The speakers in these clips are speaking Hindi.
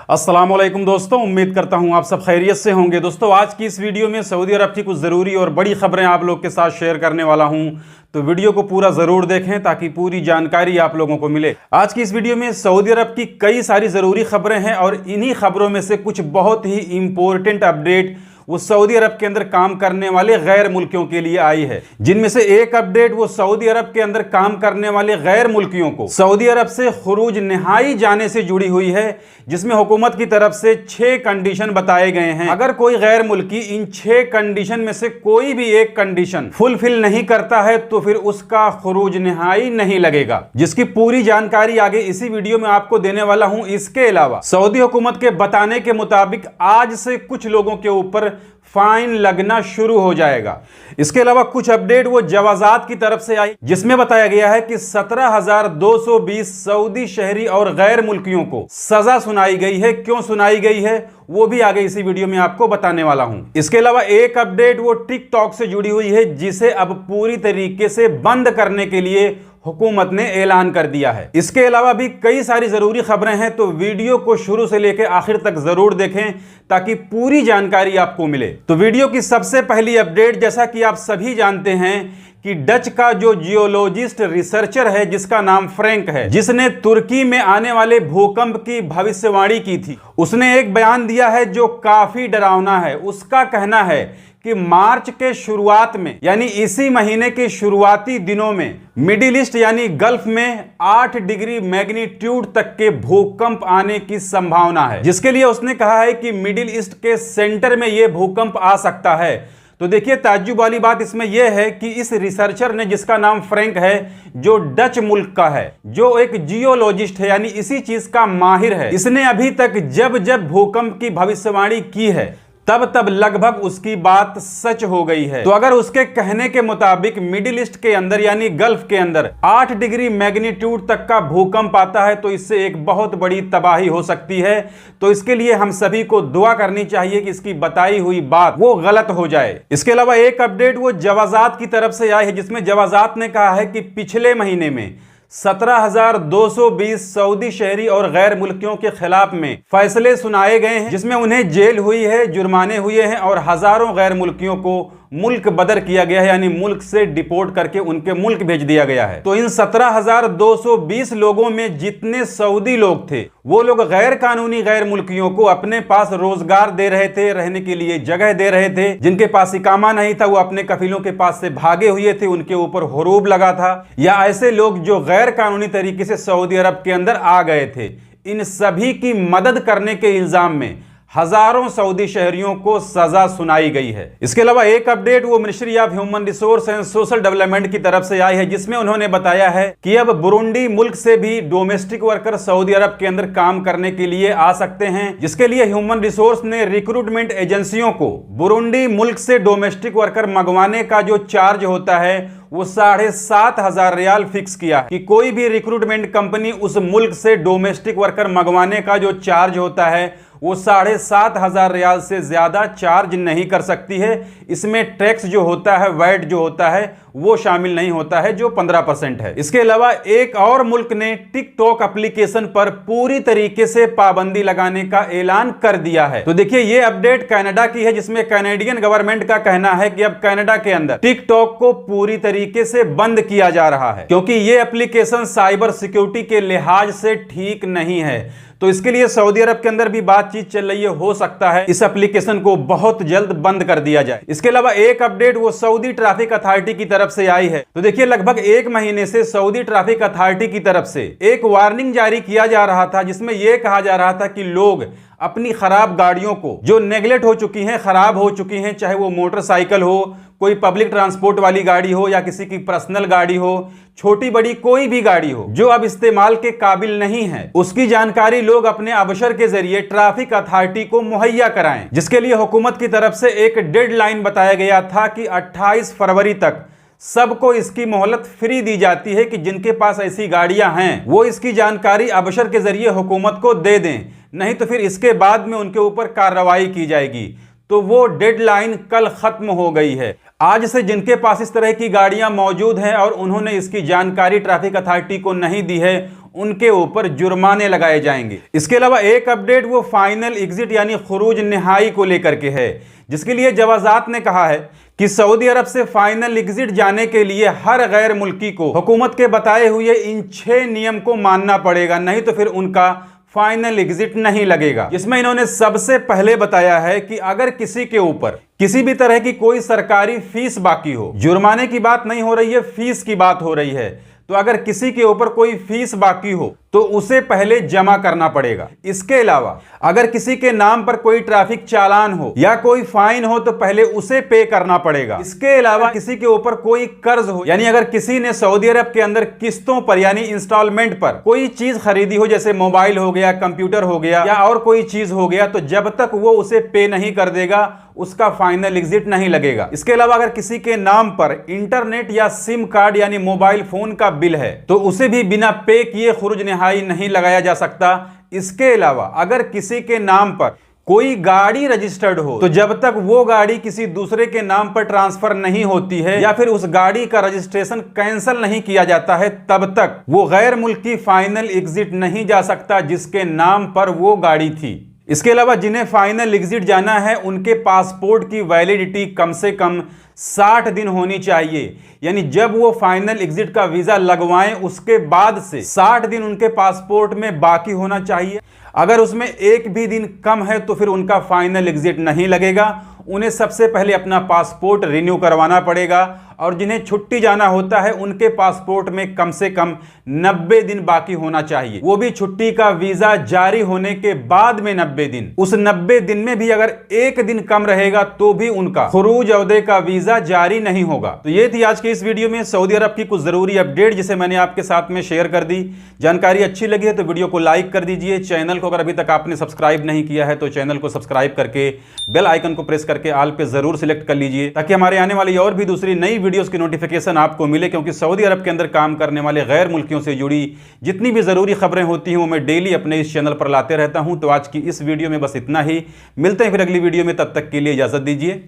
अस्सलामुअलैकुम दोस्तों, उम्मीद करता हूं आप सब खैरियत से होंगे। दोस्तों, आज की इस वीडियो में सऊदी अरब की कुछ ज़रूरी और बड़ी खबरें आप लोग के साथ शेयर करने वाला हूं, तो वीडियो को पूरा ज़रूर देखें ताकि पूरी जानकारी आप लोगों को मिले। आज की इस वीडियो में सऊदी अरब की कई सारी ज़रूरी खबरें हैं और इन्हीं खबरों में से कुछ बहुत ही इंपॉर्टेंट अपडेट वो सऊदी अरब के अंदर काम करने वाले गैर मुल्कियों के लिए आई है, जिनमें से एक अपडेट वो सऊदी अरब के अंदर काम करने वाले गैर मुल्कियों को सऊदी अरब से खुरूज नहाई जाने से जुड़ी हुई है, जिसमें हुकूमत की तरफ से 6 कंडीशन बताए गए हैं। अगर कोई गैर मुल्की इन 6 कंडीशन में से कोई भी एक कंडीशन फुलफिल नहीं करता है तो फिर उसका खुरूज नहाई नहीं लगेगा, जिसकी पूरी जानकारी आगे इसी वीडियो में आपको देने वाला हूं। इसके अलावा सऊदी हुकूमत के बताने के मुताबिक आज से कुछ लोगों के ऊपर फाइन लगना शुरू हो जाएगा। इसके अलावा कुछ अपडेट वो जवाजात की तरफ से आई, जिसमें बताया गया है कि 17,220 सऊदी शहरी और गैर मुल्कियों को सजा सुनाई गई है। क्यों सुनाई गई है वो भी आगे इसी वीडियो में आपको बताने वाला हूं। इसके अलावा एक अपडेट वो टिकटॉक से जुड़ी हुई है, जिसे अब पूरी तरीके से बंद करने के लिए हुकूमत ने ऐलान कर दिया है। इसके अलावा भी कई सारी जरूरी खबरें हैं, तो वीडियो को शुरू से लेकर आखिर तक जरूर देखें ताकि पूरी जानकारी आपको मिले। तो वीडियो की सबसे पहली अपडेट, जैसा कि आप सभी जानते हैं कि डच का जो जियोलॉजिस्ट रिसर्चर है जिसका नाम फ्रैंक है, जिसने तुर्की में आने वाले भूकंप की भविष्यवाणी की थी, उसने एक बयान दिया है जो काफी डरावना है। उसका कहना है कि मार्च के शुरुआत में, यानी इसी महीने के शुरुआती दिनों में मिडिल ईस्ट यानी गल्फ में 8 डिग्री मैग्नीट्यूड तक के भूकंप आने की संभावना है, जिसके लिए उसने कहा है कि मिडिल ईस्ट के सेंटर में यह भूकंप आ सकता है। तो देखिए, ताज्जुब वाली बात इसमें यह है कि इस रिसर्चर ने, जिसका नाम फ्रैंक है, जो डच मुल्क का है, जो एक जियोलॉजिस्ट है यानी इसी चीज का माहिर है, इसने अभी तक जब जब भूकंप की भविष्यवाणी की है तब तब लगभग उसकी बात सच हो गई है। तो अगर उसके कहने के मुताबिक मिडिल ईस्ट के अंदर यानी गल्फ के अंदर 8 डिग्री मैग्नीट्यूड तक का भूकंप आता है तो इससे एक बहुत बड़ी तबाही हो सकती है। तो इसके लिए हम सभी को दुआ करनी चाहिए कि इसकी बताई हुई बात वो गलत हो जाए। इसके अलावा एक अपडेट वो जवाजात की तरफ से आई है, जिसमें जवाजात ने कहा है कि पिछले महीने में 17,220 सऊदी शहरी और गैर मुल्कियों के खिलाफ में फैसले सुनाए गए हैं, जिसमें उन्हें जेल हुई है, जुर्माने हुए हैं और हजारों गैर मुल्कियों को मुल्क बदर किया गया है, यानी मुल्क से डिपोर्ट करके उनके मुल्क भेज दिया गया है। तो इन 17,220 लोगों में जितने सऊदी लोग थे, वो लोग गैर कानूनी गैर मुल्कियों को अपने पास रोजगार दे रहे थे, रहने के लिए जगह दे रहे थे। जिनके पास इकामा नहीं था वो अपने कफीलों के पास से भागे हुए थे, उनके ऊपर हुरूब लगा था, या ऐसे लोग जो गैर कानूनी तरीके से सऊदी अरब के अंदर आ गए थे, इन सभी की मदद करने के इल्जाम में हजारों सऊदी शहरियों को सजा सुनाई गई है। इसके अलावा एक अपडेट वो ministry of human resource and social development की तरफ से आई है, जिसमें उन्होंने बताया है कि अब बुरुंडी मुल्क से भी डोमेस्टिक वर्कर सऊदी अरब के अंदर काम करने के लिए आ सकते हैं, जिसके लिए ह्यूमन रिसोर्स ने रिक्रूटमेंट एजेंसियों को बुरुंडी मुल्क से डोमेस्टिक वर्कर मंगवाने का जो चार्ज होता है वो 7,500 रियाल फिक्स किया कि कोई भी रिक्रूटमेंट कंपनी उस मुल्क से डोमेस्टिक वर्कर मंगवाने का जो चार्ज होता है वो 7,500 रियाल से ज्यादा चार्ज नहीं कर सकती है। इसमें टैक्स जो होता है, वैट जो होता है, वो शामिल नहीं होता है, जो 15% है। इसके अलावा एक और मुल्क ने टिकटॉक एप्लीकेशन पर पूरी तरीके से पाबंदी लगाने का ऐलान कर दिया है। तो देखिए, ये अपडेट कनाडा की है, जिसमें कैनेडियन गवर्नमेंट का कहना है कि अब कनाडा के अंदर टिकटॉक को पूरी तरीके से बंद किया जा रहा है, क्योंकि ये एप्लीकेशन साइबर सिक्योरिटी के लिहाज से ठीक नहीं है। तो इसके लिए सऊदी अरब के अंदर भी बातचीत चल रही है, हो सकता है इस एप्लीकेशन को बहुत जल्द बंद कर दिया जाए। इसके अलावा एक अपडेट वो सऊदी ट्रैफिक अथॉरिटी की तरफ से आई है। तो देखिए, लगभग 1 महीने से सऊदी ट्रैफिक अथॉरिटी की तरफ से एक वार्निंग जारी किया जा रहा था, जिसमें यह कहा जा रहा था कि लोग अपनी खराब गाड़ियों को, जो नेगलेक्ट हो चुकी हैं, खराब हो चुकी हैं, चाहे वो मोटरसाइकिल हो, कोई पब्लिक ट्रांसपोर्ट वाली गाड़ी हो या किसी की पर्सनल गाड़ी हो, छोटी बड़ी कोई भी गाड़ी हो जो अब इस्तेमाल के काबिल नहीं है, उसकी जानकारी लोग अपने अबशर के जरिए ट्रैफिक अथॉरिटी को मुहैया कराएं, जिसके लिए हुकूमत की तरफ से एक डेडलाइन बताया गया था कि 28 फरवरी तक सबको इसकी मोहलत फ्री दी जाती है कि जिनके पास ऐसी गाड़ियां हैं वो इसकी जानकारी अबशर के जरिए हुकूमत को दे दें, नहीं तो फिर इसके बाद में उनके ऊपर कार्रवाई की जाएगी। तो वो डेडलाइन कल खत्म हो गई है। आज से जिनके पास इस तरह की गाड़ियां मौजूद हैं और उन्होंने इसकी जानकारी ट्रैफिक अथॉरिटी को नहीं दी है, उनके ऊपर जुर्माने लगाए जाएंगे। इसके अलावा एक अपडेट वो फाइनल एग्जिट यानी खुरूज निहाई को लेकर के है, जिसके लिए जवाजात ने कहा है कि सऊदी अरब से फाइनल एग्जिट जाने के लिए हर गैर मुल्की को हुकूमत के बताए हुए इन 6 नियम को मानना पड़ेगा, नहीं तो फिर उनका फाइनल एग्जिट नहीं लगेगा। जिसमें इन्होंने सबसे पहले बताया है कि अगर किसी के ऊपर किसी भी तरह की कोई सरकारी फीस बाकी हो, जुर्माने की बात नहीं हो रही है, फीस की बात हो रही है, तो अगर किसी के ऊपर कोई फीस बाकी हो तो उसे पहले जमा करना पड़ेगा। इसके अलावा अगर किसी के नाम पर कोई ट्रैफिक चालान हो या कोई फाइन हो तो पहले उसे पे करना पड़ेगा। इसके अलावा किसी के ऊपर कोई कर्ज हो, यानी अगर किसी ने सऊदी अरब के अंदर किस्तों पर यानी इंस्टॉलमेंट पर कोई चीज खरीदी हो, जैसे मोबाइल हो गया, कंप्यूटर हो गया या और कोई चीज हो गया, तो जब तक वो उसे पे नहीं कर देगा उसका फाइनल एग्जिट नहीं लगेगा। इसके अलावा अगर किसी के नाम पर इंटरनेट या सिम कार्ड यानी मोबाइल फोन का बिल है तो उसे भी बिना पे किए खुरूज निहाई नहीं लगाया जा सकता। इसके अलावा अगर किसी के नाम पर कोई गाड़ी रजिस्टर्ड हो तो जब तक वो गाड़ी किसी दूसरे के नाम पर ट्रांसफर नहीं होती है या फिर उस गाड़ी का रजिस्ट्रेशन कैंसिल नहीं किया जाता है, तब तक वो गैर मुल्की फाइनल एग्जिट नहीं जा सकता जिसके नाम पर वो गाड़ी थी। इसके अलावा जिन्हें फाइनल एग्जिट जाना है उनके पासपोर्ट की वैलिडिटी कम से कम 60 दिन होनी चाहिए, यानी जब वो फाइनल एग्जिट का वीजा लगवाएं उसके बाद से 60 दिन उनके पासपोर्ट में बाकी होना चाहिए। अगर उसमें एक भी दिन कम है तो फिर उनका फाइनल एग्जिट नहीं लगेगा। उन्हें सबसे पहले अपना पासपोर्ट रिन्यू करवाना पड़ेगा और जिन्हें छुट्टी जाना होता है उनके पासपोर्ट में कम से कम 90 दिन बाकी होना चाहिए, वो भी छुट्टी का वीजा जारी होने के बाद में 90 दिन। उस 90 दिन में भी अगर एक दिन कम रहेगा तो भी उनका खुरूज अवधि का वीजा जारी नहीं होगा। तो ये थी आज के इस वीडियो में सऊदी अरब की कुछ जरूरी अपडेट जिसे मैंने आपके साथ में शेयर कर दी। जानकारी अच्छी लगी है तो वीडियो को लाइक कर दीजिए। चैनल को अगर अभी तक आपने सब्सक्राइब नहीं किया है तो चैनल को सब्सक्राइब करके बेल आइकन को प्रेस करके ऑल पे जरूर सिलेक्ट कर लीजिए ताकि हमारे आने वाली और भी दूसरी नई वीडियोस की नोटिफिकेशन आपको मिले, क्योंकि सऊदी अरब के अंदर काम करने वाले गैर मुल्कियों से जुड़ी जितनी भी ज़रूरी खबरें होती हैं वो मैं डेली अपने इस चैनल पर लाते रहता हूं। तो आज की इस वीडियो में बस इतना ही, मिलते हैं फिर अगली वीडियो में, तब तक के लिए इजाज़त दीजिए।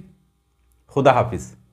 खुदा हाफिज़।